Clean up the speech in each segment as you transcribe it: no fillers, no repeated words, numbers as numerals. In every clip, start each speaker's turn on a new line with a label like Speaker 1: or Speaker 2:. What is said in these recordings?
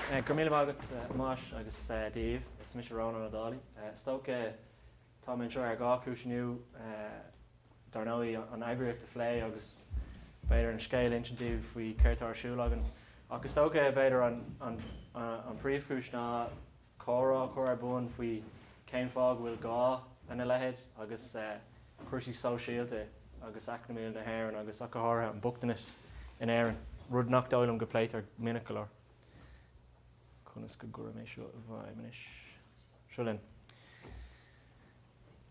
Speaker 1: Gur míle mágat más agus Dave, is mis Rónán Ó Dálaigh. Stocha tá mé seo ar gá cúisiniú dar nóí an aigreacht a phlé agus beidir an scéil incentív faoi ceirtar siúlagan. Agus stocha beidir an príomhcúis ná chorá chur ar bun faoi céim fág bhfuil gá ina lehéid agus chuirsí Shóisialta agus acnamíil na hÉireann agus achátha an bugtanas in éan. Rud nach dóilm go pléitar minic Chunas go gura mé seo bhaiminis siúlinn.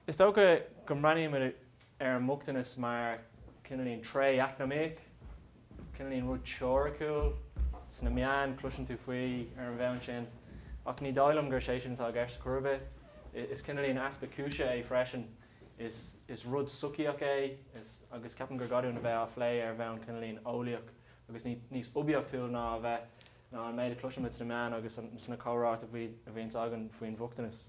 Speaker 1: Is tócha go mraíonn ar an mugtanas mar cinnalíonn tré eacnamaíoch, cinnalíonn rud teoiriciúil, sna meán cluiseann tú faoi ar an bheann sin. Ach ní dóilm gur sé sin tá gceist curbe. Is cinnalíonn aspa cúise é freisin, is rud suciach é, agus ceapan gur gadaún a bheith á phlé ar bheann cinnalíonn ólaíoch, agus níos ubiachtúil ná a bheith ná an méid a cluiseann mit na meán agus sna chomhrát a bhíonn agan faoin bhugtanas.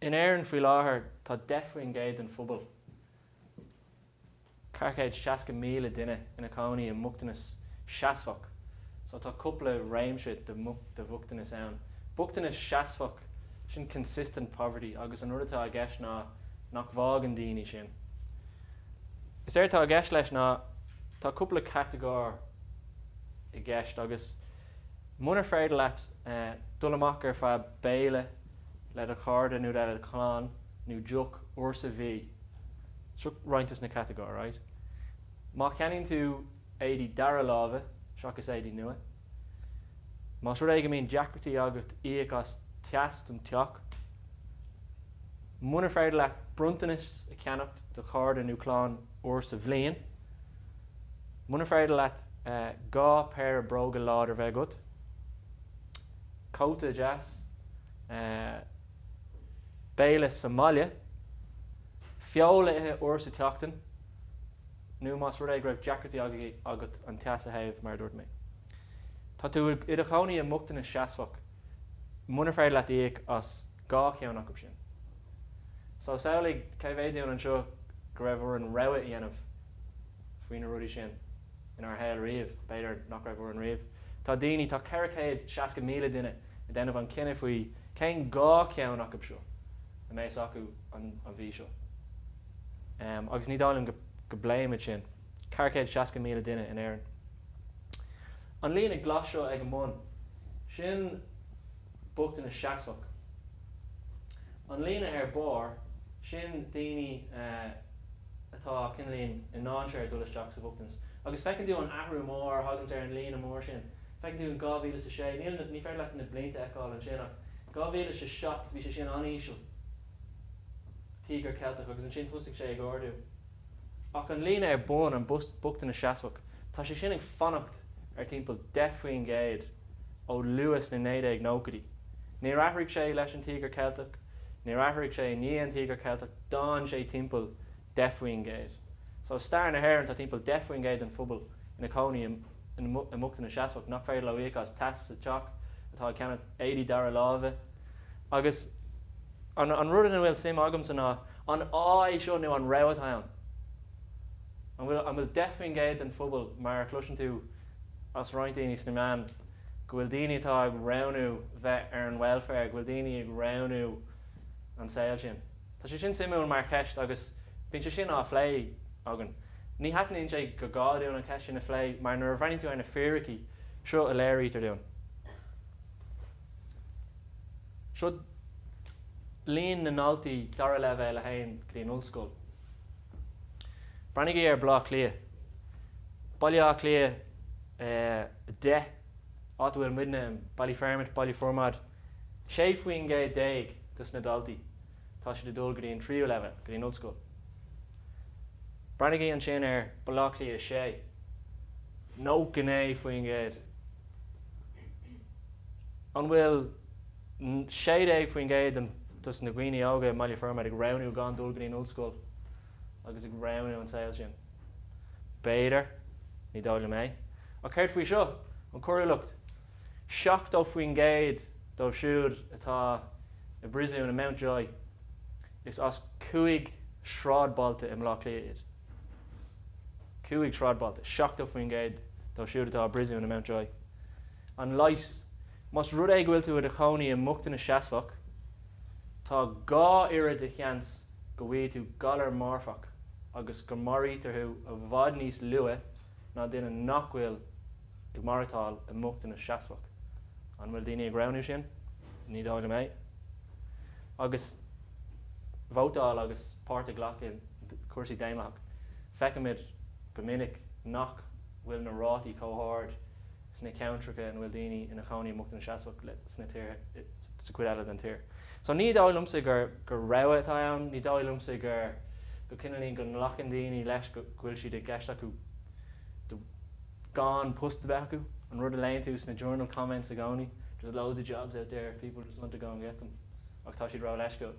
Speaker 1: In éireann faoi láthair tá deafrainn géad an phobal. Carcéid 60,000 duine ina cánaí an mugtanas seasfach. So tá cúpla réimsí de bhugtanas ann. Bugtanas seasfach sin consistent poverty agus an rudatá a gceist ná nach bhág an daoine sin. Is tá a gceist leis ná tá cúpla categóir i gceist agus munar féidir leat dul amach ar feadh béile le a cháda nó le a chláán nó duch uair bhí. Seo rointas na categóir, right? Má cheannaíonn tú éadí dara lábha, seachas éadí nua. Má siúr éige mín dearcadh agat íoc as teast an teach. Munar féidir leat bruntanas a ceannacht do cháda nó chláán uair bhliain. Munar féidir leat gá péir bróga láidir bheith gut. Cóta jazz, béile Somália, fheolaithe uair sa teachtain, nó más rud é go raibh dearcadh agat an teas a thaobh mar dúirt mé. Tá tú iad a chonaí a mugtanas seasfach, munar féidir leat íoc as gá ceannach sin. So saolaigh céimhéadún an seo go raibh an rogha dhéanamh faoin na rudí sin in our héil riamh, beidir nach raibh an riamh. Tá daoine tá 460,000 duine a déanamh an cinenne faoi cén gá ceannach seo a mééis acu an bhí seo. Agus ní dáilm go bléimiid sin, 460,000 duine in éireann. An líon ag glas seo ag an mbun, sin bugtanas seasfach. An líon ar bár, sin daoine atá cinnalíonn in tionchar dul isteach sa bugtanas. Agus feiceann tú an athrú mór, thugans ar an líon mór sin. Feiceann tú an 2006, ní fear leat na blianta eáil an sin ach 2007 bhí sé sin aníisiil. Tíogar Celtach agus an sin thusaigh sé ag ordú. Ach an líon ar bun an bugtanas seasfach, tá sé sin ag fannacht ar timpeall deafrainn géad ó luas na 19 gnócadaí. Ní rathraigh sé leis an tíogar Celtach, ní rathraigh sé ní an tíogar Celtach, dáin sé timpeall deafrainn géad. So star na hÉireann tá timpeall deafrainn géad an phobal ina cánaí in mugtanas seasfach nach féidir le íoc as teas sa teach atá ceannach 80 dara lábha. Agus an rud na bhfuil sim agam san ná an áid seo nó an roghatán. An bhfuil deafrainn géad an phobal mar cluiseann tú as roinneann na meán go bhfuil daoine atá ag ranú bheith ar an welfare, go bhfuil daoine ag ranú an saoil sin. Tá sé sin simú mar ceist agus bíonn sé sin á phlé agan. Ní heitnaíonn sé go gádaún an ceist sin na phlé, mar nuair bhainnig tú ar na fíorchaí seo a léirítar dún. Seo líon na náltaí dara le bheith le hain clíon ollscoil. Brannig ar blá clia. Bailí clia 10 áhfuil midna bailífermit, bailíformad. Sé faoin géad 10 dus na daltaí. Tá sé dul go dtíon 3 le go dtíon ollscoil. Brannig an sin ar blá clia 6. nó gné faoin géad. An bhfuil 6 faoin géad an dus na Gaeil Óga bailíformad ag ranú gan dul go dtíon ollscoil agus ag ranú an saoil sin. Béidir, ní dála mé. A céir faoi seo, an cuireadh 7 faoin géad dó siúd atá i brisú na Mount Joy is as 5 sráidbalta im lá cléad. 5 sráidbalta, 7 faoin géad dó siúd atá i brisú na Mount Joy. an lais. Mas rud é bhfuil tú a chonaí an mucht na seasfach, tá gá ire de cheans go bhfuil tú galar mórfach agus go marítarthú a bhd níos lua ná duine nachhfuil ag martáil a mucht na seasfach. An bhfuil daoine ag raibhnú sin, ní dála mé. Agus bhótáil agus páirte ghlach in cuasaí déanaach. Feicimid go minic nach bhfuil na rátaí cóthard sna ceannaireachta an bhfuil daoine ina chonaí mucht na seasfach sna tír sa cuid eile den tír. So ní dáilumsa gur rogha atá ann, ní dáilumsa gur go cinnalíonn go nglachan daoine leis go bhfuil siad ag gceist acu do gán post bheith acu, an rud a léonn tú sna journal comments a gcónaí. There's loads of jobs out there, people just want to go and get them. Ach tá siad rá leis go.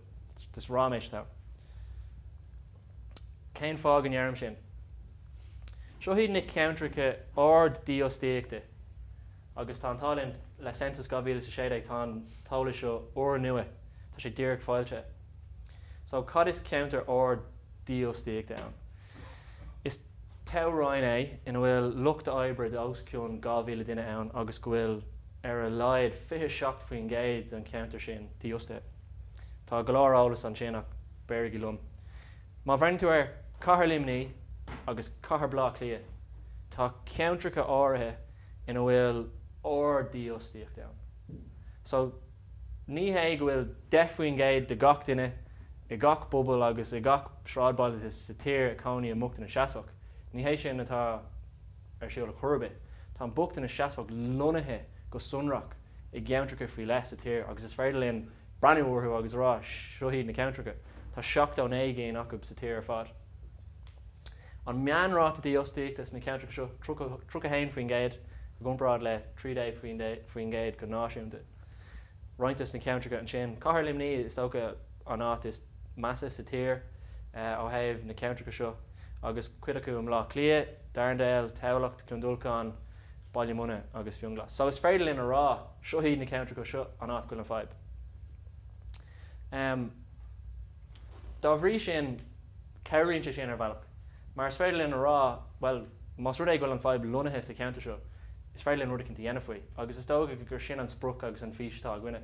Speaker 1: This ráméis tá. Cén fág an dhearm sin. Seo híad na ceannaireachta ard díostéachta. Agus tá an tálinn le census 2016 tá an tála seo ór nua. Tá sé díreach fáilte. So cad is counter ard díostéachta ann. Is teamhráin é ina bhfuil lucht oibre os ciún 2000 duine ann agus go bhfuil ar a laid 27 faoin gcéad an counter sin díosta. Tá go leor eolalas an sin ach beirigh i lum. Má bhain tú ar cathair limní agus cathair blá clia, tá ceannaireacha áirithe ina bhfuil ard díostíocht ann. So ní hé go bhfuil 10 faoin gcéad de gach duine i gach bubal agus i gach sráidbáil is sa tír a conaí a mucht na seasfach. Ní hé sin atá ar siúil a churbe. Tá an bucht na seasfach lonathe go sunrach i gceannaireacha faoi leis a tír agus is féidir leon brandúorthú agus rá seo híad na ceannaireacha. Tá 7 éige acu sa tír ar fad. An meanráta díostíochtas na ceannaireacha seo tro a hain faoin gcéad go gcomparáid le 30 faoin gcéad go náisiúnta. Rointas na ceannaireacha an sin. Cathair limní is tócha an áit is massa sa tír ó thaobh na ceannaireacha seo agus cuid acu am lá clia, Darndale, Teaghlacht, Clondulcán, Ballymunna agus Fionglas. So is féidir linn a rá seo híad na ceannaireacha seo an áit goil an fáib. Dá bhrí sin ceirrínte sin ar bhealach. Mar is féidir linn a rá, well, más rud é goil an fáib lonathe sa ceannaireacha seo, is féidir linn rud a cinnta dhéanamh faoi. Agus is tóga gur sin an spruc agus an fhís tá dhuine.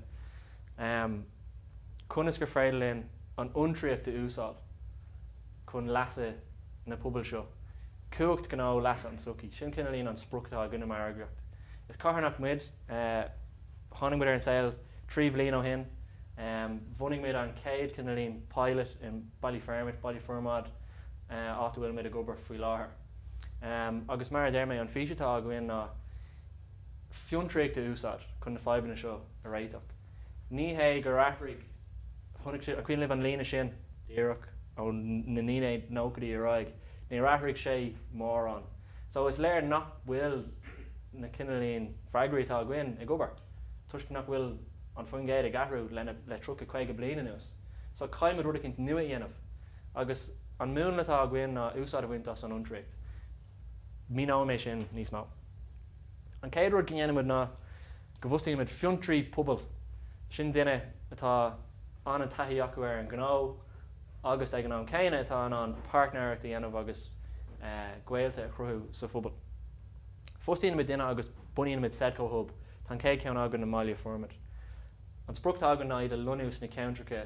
Speaker 1: Cunas gur féidir linn an iontraíocht a úsáil chun leasa na pobal seo. Cuacht ghnó leasa an suchaí. Sin cinnalíonn an spruchtá dhuine mar airgeacht. Is cathairnach muid, tháinig muid ar an saoil 3 bhliain ó shin. Bhunaigh muid an 100 cinnalíonn pilot in Ballyfermot áit bhfuil muid a gobar faoi láthair. Agus mar déirméid an fhíseatá a gcuin ná fiontraíocht a úsáid chun na fábanna seo a réiteach. Ní hé gur aithríigh a chuin libh an lína sin díreach ó na nínéad nócadaí a ráig. Ní aithríigh sé mór an. So is léir nach bhfuil na cinnalíonn freigrítá a gcuin i gobar. Tuisc nach bhfuil an faoin gcéad ag ahrú le tro a chuige bliana nuas. So caiimid rud a cinnt nua dhéanamh. Agus an múnatá a gcuin ná úsáid a bhaint as an iontraíocht. Mí ná mé sin níos mó. An céad rud gnéanamid ná go bhfustaíimid fiontraí pobal. Sin duine atá an taithí acu ar an ghnó agus ag an céine atá an partnerireachta dhéanamh agus gaeilta a chruthú sa phobal. Fóstaíonimid duine agus buíonimid sedco hub tá céad ceann agan na mália formid. An sprucht agan ná iad a lunús na ceannaireacha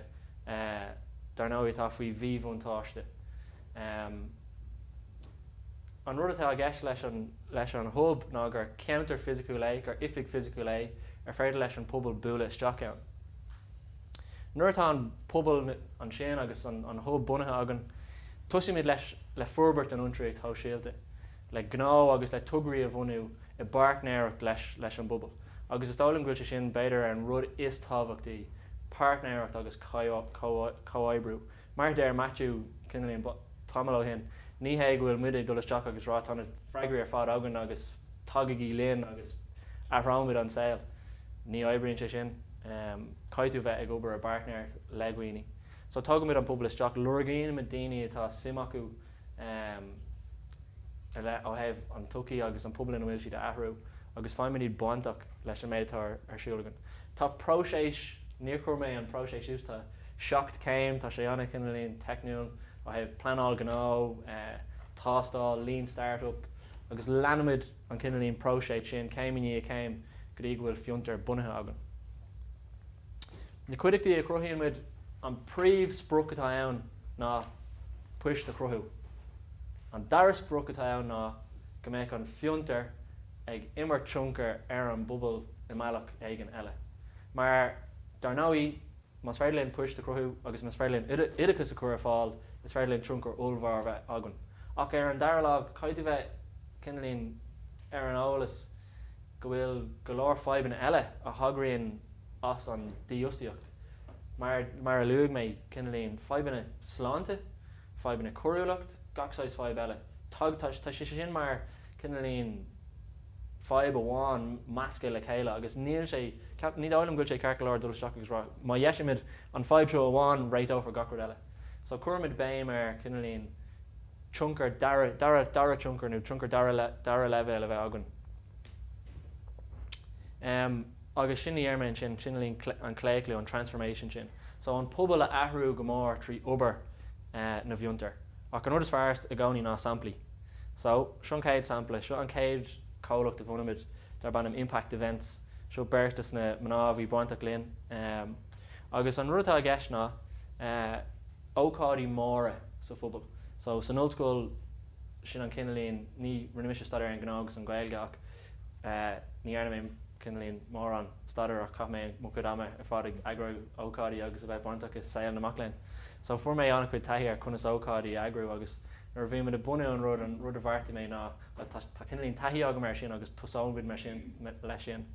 Speaker 1: dar nó atá faoi bhí bhuntáiste. An rud atá a gceist leis an hub ná gur counter physical é, gur ifig physical é ar féidir leis an pobal buaile isteach ann. Nuair atá an pobal an sin agus an hub bunathe agan, tusaimid leis le furbairt an iontraíocht Shóisialta, le ghnó agus le tugraí a bhunú i barcnéireacht leis an bubal. Agus is dólam goil sin beidir ar an rud is tábhachtaí, partnéireacht agus comhoibriú. Mar déir matú cinnalíonn tamil ó shin, ní hé go bhfuil muid ag dul isteach agus rá tána freigraí ar fád agan agus tagaigh linn agus athrámid an saoil. Ní oibríonn sé sin. Caiitú bheith ag obair a barcnéireacht le guaoine. So tugamid an pobal isteach lurgaíonn me daoine atá sim acu ó thaobh an tucaí agus an pobal in bhfuil siad athrú agus feimid iad baintach leis an méidtá ar siúlagan. Tá próséis, níor chuir mé an próséis ús tá seacht céim, tá sé anna cinnalíonn techniúil ó thaobh planáil ghnó, tástáil, lean startup agus leanamid an cinnalíonn próséis sin céiminí a céim go dtí bhfuil fiontar bunathe agan. Na cuideachtaí a cruthíonn muid an príomh sprúch atá ann ná puist a cruthú. An dara sprúch atá ann ná go mbeadh an fiontar ag imirt tionchar an bubal I mbealach éigean eile. Mar dar nóí mas féidir leon puist a cruthú agus mas féidir leon oideachas a cur fáil is féidir leon tionchar ullmhar bheith agan. Ach an dara lág caiite bheith cinelín an ólas go bhfuil go leor feibanna eile a thagraíonn as an díostaíocht. Mar a luúg mé cinelín feibanna sláinte, feibanna cúrúlacht, gachsáis feib eile. Tá sé sin mar cinelín feib amháin masca le chéile agus níl sé ní dálam go sé ceart leir dul isteach agus rá. Má dhéisiimiid an feib seo amháin réit ófar gachard eile. So cuairmid béim cinelín tionchar dara tionchar nó tionchar dara leibh eile bheith agan. Agus sin dhéarmainn sin líon an claochlaitheach an transformation sin. So an pobal a athrú go mór trí obair na bhiontar. Ach an ordas fearst a gcónaí ná samplaí. So seo an céad sampla, seo an céad comhlacht a bhunamid dar ban impact events, seo beirtas na mná bhí baintach líon. Agus an rutá a gceist ná ócádaí móra sa phobal. So san old school sin an cinelín ní rinne mis stadar an ghnó agus an Gaeilge ach ní airna mé cinelín mór an stadar ach cap mé mucadama ar fád agrú ócádaí agus a bheith baintach is saoil na maclainn. So fuair mé anna chuid taithí ar chunas ócádaí agrú agus ar bhí me de bunú an rud a bharta mé ná tá cinelín taithí agam mar sin agus tusámid mar sin leis sin.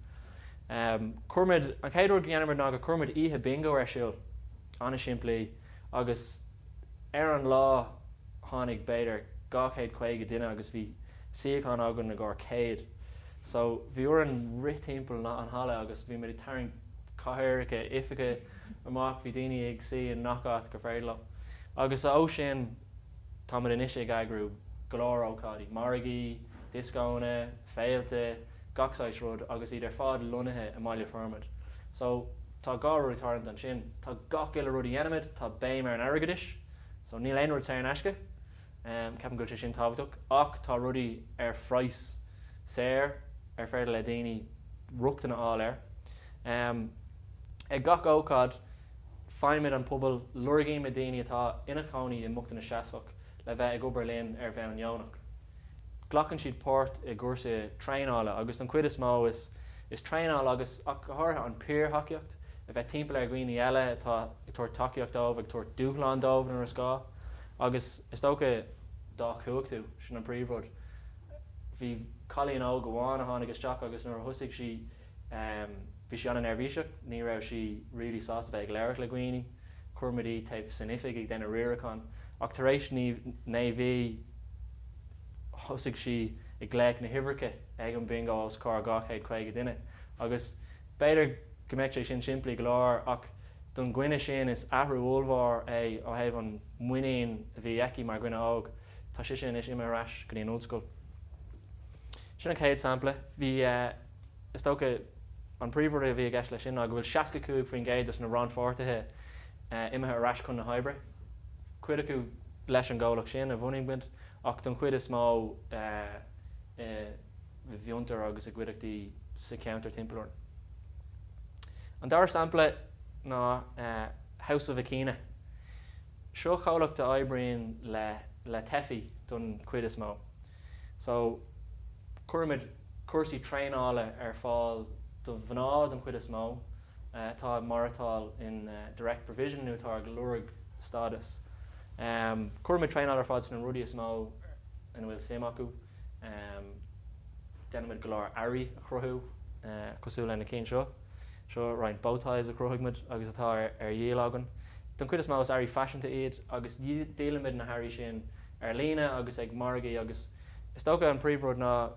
Speaker 1: Cuirmid an céad rud gceanamid ná go cuirmid ihe bingo ar siúil anna siimplí agus ar an lá tháinig beidir 250 duine agus bhí siacán agan na gcóir céad. So bhí uair an rith timpeall ná an hála agus bhí me tairn cathairice ifice amach bhí daoine ag si an nachát go féile. Agus ó sin tá mar inis ag agrú go leor ócádaí, margaí, discóna, féilte, gachsáis rud agus iad ar fád lonathe a maiile formid. So tá gá rud tarrant an sin, tá gach eile rud dhéanamid, tá béim ar an airgeadis, so níl aon rud sé an eisce, ceapan go sé sin tábhachtach, ach tá rudaí ar phrais séir ar féidir le daoine ruachtainna áil air. Ag gach ócád, feimid an pobal lurgaím a daoine atá ina cónaí I muchtainna seasfach le bheith ag obair léinn ar bheith an dheonach. Glachann siad páirt I gcúrsa treanála agus an cuid is mó is treanála agus ach go háirithe an píorthaíocht a bheith timpeall ar gcuoine eile atá ag tuair taíocht dómh ag tuair dúchláán dómh ar scá. Agus is tócha dá chuachú sin an príomhrud. Bhí Cailín ó go bháin a tháinig isteach agus nuair thusaigh si bhí si an nervhíseach, ní raibh si rilí sásta bheith ag léireach le gcuoine, cuirmidí taobh sanifig ag denna riaracán. Ach tar éis ní bhí thusaigh si ag gléic na hibhreacha ag an bingo os cá 250 duine. Agus beidir go mbeadh sé sin simplí go leor ach don gcuine sin is athrú ullmhar é ó thaobh an muineáin a bhí eici mar gcuine óg. Tá sé sin is imime rais go dtí an old school. Sin an chéad sampla, bhí is tócha an príomhre a bhí ag eis lei sin, a go bhfuil 65 faoin gcéad na rán fortaithe imithe rais chun na habre. Cuid acu leis an ggólaach sin a bhunaigh bint, ach don cuid is mó bhfiontar agus a gcuideachtaí sa ceanntar timpeall. An dara sampla ná House of Akina. Seo chomhlacht a oibríonn le tefií don cuid is mó. So cuirmid cuasaí treanála ar fáil do bhná don cuid is mó, tá martáil in direct provision nó tá glúraigh status. Cuirmid treanála ar fáil san rudí is mó in bhfuil sim acu, denimid go leor airí a chruthú cosúil lena cén seo. Seo roinnt bowties a cruthigmid agus atá ar dhéal agan. Don cuid is mó is airí fashionta iad agus déalamid na hairí sin ar lína agus ag margaí agus is tócha an príomhrud ná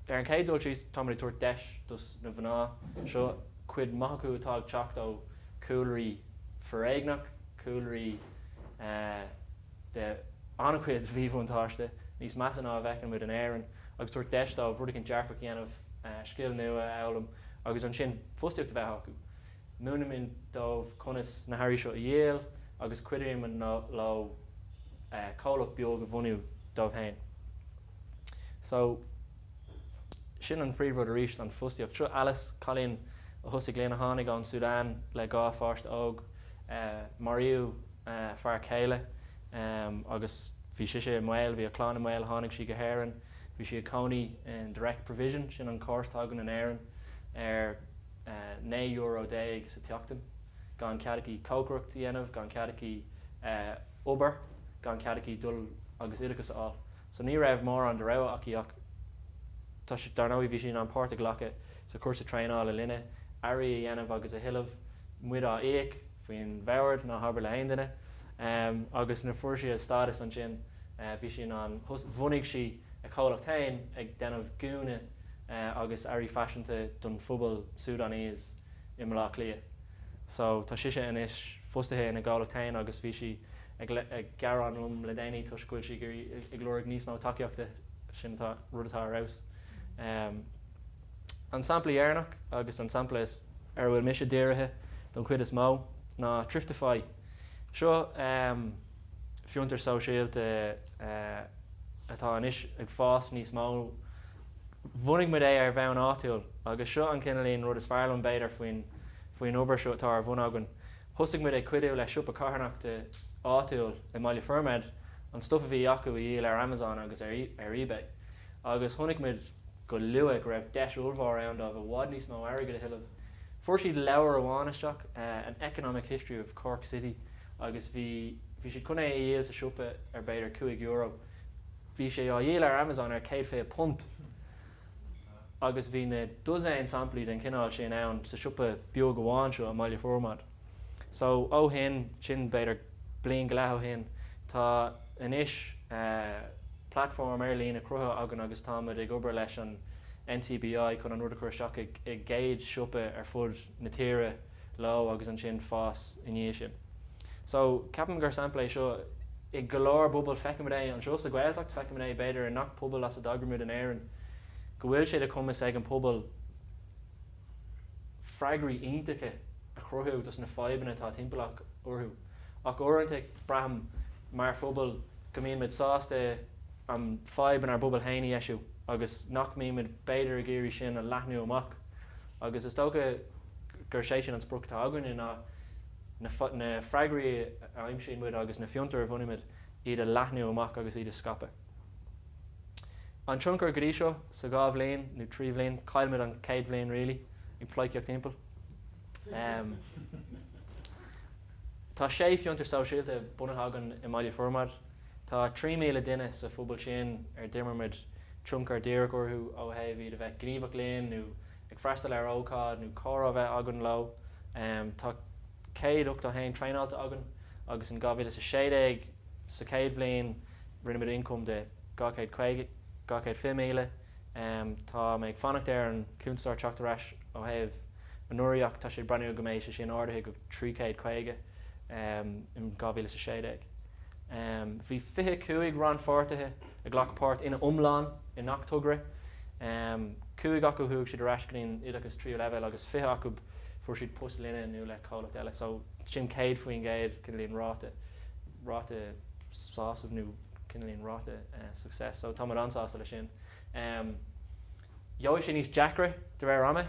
Speaker 1: ar an céad dul tríos támarí tuair deis dus na bhaná seo cuid maithú atá ag teacht ó cúlairí foréignach, cúlairí de anchuid bhíomhúntáiste, níos measanna a bheith muid an éireann agus tuair deis dá bhrudaigh an dearfach dhéanamh scill nua eolamm agus an sin fustiúcht a bheith acu. Múnamín dómh conas na hairí seo a dhéal agus cuidirim an lo cólaach beag a bhuniú dómh hain. So sin an príomhrúd a ríist an fustaíocht. Tro Alice Colleen a thosaigh léana tháinig an Súdán le gá fáist óg Mariú fear chéile agus bhí sé mhail, bhí a chláán mhail tháinig si go hÉireann, bhí si a cónaí in direct provision sin an cóirtágan in éireann €9 sa teachtain, gan ceadaí cócrocht dhéanamh, gan ceadaí obair, gan ceadaí dul agus idachas áil. So ní raibh mór an de rah ach tá sé dar nóí bhí sin an páirrta ghlacha sa cuasa tréineáil a linne, airí a dhéanamh agus a hiilemh muid á éic faoin bhehard ná habair le aon duine, agus na fuair si a stádas an sin bhí sin an bhunaigh si a claochlaitheach ag denmh gúine agus airí fashionanta don phobal Súdánese i mbealach lia. So tá sé inis fustathe na claochlaitheach agus bhí si ag gearán le déanaí tuiscúil si gur ag glóigh níos mó takeíochta sin rud atá arás. An sampla dhearnach agus an sampla is bhfuil mise díirithe don chuid is mó ná triftify. Seo fiontar sóisialta atá inis ag fás níos mó bhunaigh mu é ar bheann áitiúil, agus seo an cinnelíonn rud is fearr an beidir faoin obair seo atá ar bhunagan. Thosaigh mu é cuidiú le siúpa carnachta áitiúil i mbaile firmad an stufa bhí acu i dhéal ar Amazon agus ar eBay. Agus tháinig muid go luigh raibh 10 ullmhar ann a bhád níos mó airgid a hiilemh. Fuair siad leabhar amháin isteach an economic history of Cork City, agus bhí si chun é dhéal sa siúpa ar beidir €2. Bhí sé á dhéal ar Amazon ar £100 agus bhí na dosain samplaí den cinál sin ann sa siúpa beag amháin seo a mbaile formad. So ó hin sin beidir blion go leth ó hin tá inis platform ar líon a crutha agan agus táid ag obair leis an NCBI chun an rud a chuir seach ag géad siúpa ar fud na tíre lá agus an sin fás iníos sin. So ceapan gur sampla seo ag go leor bubal feicim é an seo sa Gaeltacht feicim é beidir an nach pobal as a dagramúd an éireann, go bhfuil sé a cumas ag an pobal freigraí iontacha a chruthú dus na fáibanna tá timpeach orthú. Ach orintach braham mar phobal go míon mid sásta an fáiban ar bubal haine eisiú, agus nach míon mid beidir a géirí sin a leathnú amach. Agus is tócha gur sé sin an spruchtá agan na freigraí a imsín muid agus na fiontar a bhunaimid iad a leathnú amach agus iad a scape. An tionchar go dtí seo sa 2 bhliain nó 3 bhliain, cailmid an 100 bhliain really, ag pláiciach timpeall. Tá sé fiontar sóisialta bunathagan i mbaile formad. Tá 3,000 duine sa phobal sin ar d'imimiid tionchar díreach orthú ó hí a bheith gníomhach léinn nó ag freistal ar ócád nó córa bheith agan lo. Tá 180 tréineálta agan agus an 2016 sa 100 bhliain rinneamid income de 250,000. Tá méid fannacht ar an cuntas teachtarás ó heh an nuireach tá sé breú go mééis sin áirithe go 350 in 2016. Bhí 25 ran fortathe a ghlachpáirt ina umláin in Octobre. 2 acu thug siad aráscaín iad 3 level agus 5 acu fuair siad post linne nó le cálacht eile. So sin céad faoin géad cinnalíon ráta sásamh nó cinnalíon ráta success. So tá ansásta le sin. Jois sin níos Jackra de réir ama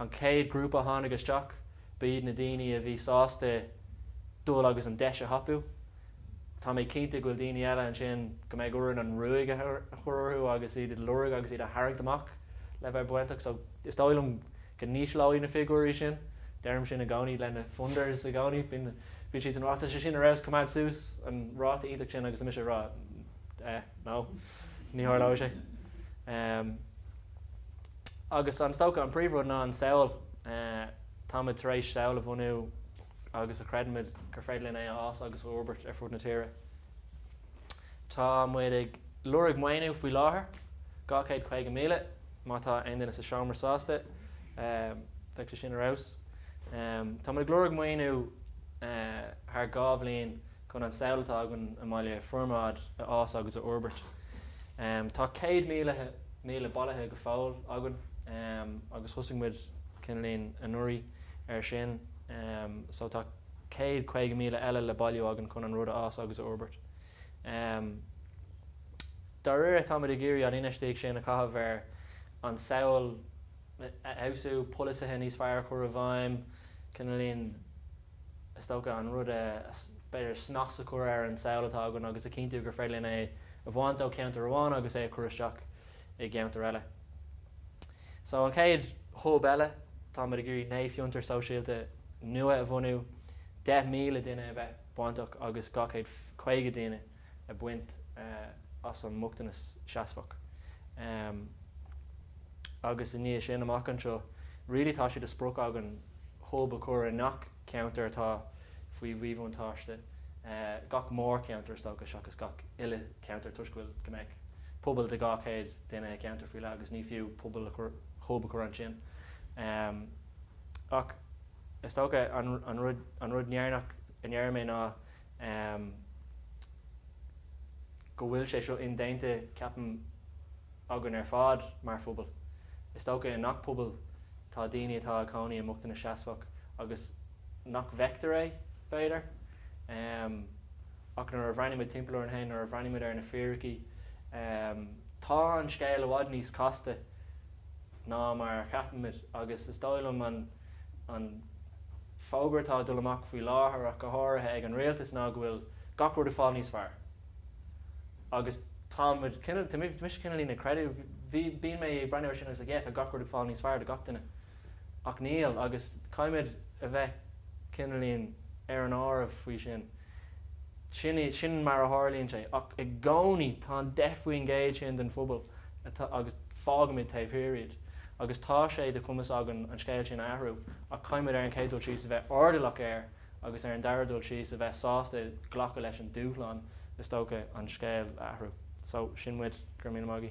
Speaker 1: an céad grúpa tháinig isteach bíad na daoine a bhí sásta dul agus an 10 hapú. Tá méid cinnte go bhfuil daoine eile an sin go méid uair an ruúig a churthú agus iad lurig agus iad a tharacht amach le bheith buintach. So is dóilm go níos láí na figurí sin, dearm sin a gánaí le na funders a gánaí, bhí siad an ráta sin a raibh cumad sús an ráta ionach sin agus mis rá nó, ní thar lá sé. Agus an stocha an príomhrúd ná an saoil, táid tar éis saoil a bhunú agus a creidmid gur féidirlinn é ás agus orbert ar fud na tíre. Tá muid ag lurig mainú faoi láthair 250,000 má tá aon duine sa seomar sásta feic sé sin arás. Tá muid lurig mainú th 2 bhliain chun an saoiltá agan a mbaile formád ás agus a orbert. Tá 100,000 bailithe go fáil agan agus thosaigh muid cinnalíon an nuirí ar sin. So tá 150,000 eile le bailú agan chun an rud ás agus a orbert. Dar réir tá muid a géirí an inistéigh sin a caitheamh ar an saoil ausú pulas a níos fearr chu a bhaim cinna líon stocha an rud beidir snas a chur ar an saoil atá agan agus a cinntiú gur féilíonn é a bhaintó ceantar amháin agus é chuiristeach i gceantar eile. So an céad thóg eile tá mar gurí né fiontar sóisialta nua a bhunú 10,000 duine a bheith baintach agus 250 duine a buint as an muachtanas seasfach. Agus in níos sin amach anseo, rilí tá siad a spruc agan thóg a chur a nach ceantar atá faoi bhíomhántáiste. Gach mór ceantar stocha seachas gach ile ceantar tuiscúil go mbeidh pobal de 200 duine ceantar faoi le agus ní fiú pobal a thóg a chur an sin. Ach is stocha an rud nearnach in dhearmé ná go bhfuil sé seo in dainte ceapan agan ar fád mar phobal. Is stocha in nach pobal tá daoine atá a cánaí amachtaí na seasfach agus nach vector é beidir. Ach nar a bhreaimid timpeall an hain ar a bhreaimid ar na fíorchaí. Tá an scéil a bhád níos costa ná mar cheapamid agus is dóilm an fógartá dul amach faoi láthair ach go háirithe ag an réaltas ná go bhfuil gach rud a fáil níos fearr. Agus táid cinna lína creidú bhíon mé breanúir sin agus a ggéit a gach rud a fáil níos fearr de gach duine. Ach níl agus caiimid a bheith cinna líon ar an ámh faoi sin mar a hálíonn sé ach i gcónaí tá defuoin géid sin den phobal agus fágamid taobh híriad agus tá sé de cumas agan an scéil sin ahrú ach caiimid ar an céadúil síos a bheith ordalach air agus ar an deirdúil síos a bheith sásta ghlacha leis an dúchláin is tócha an scéil ahrú. So sin muid gur míle maigí.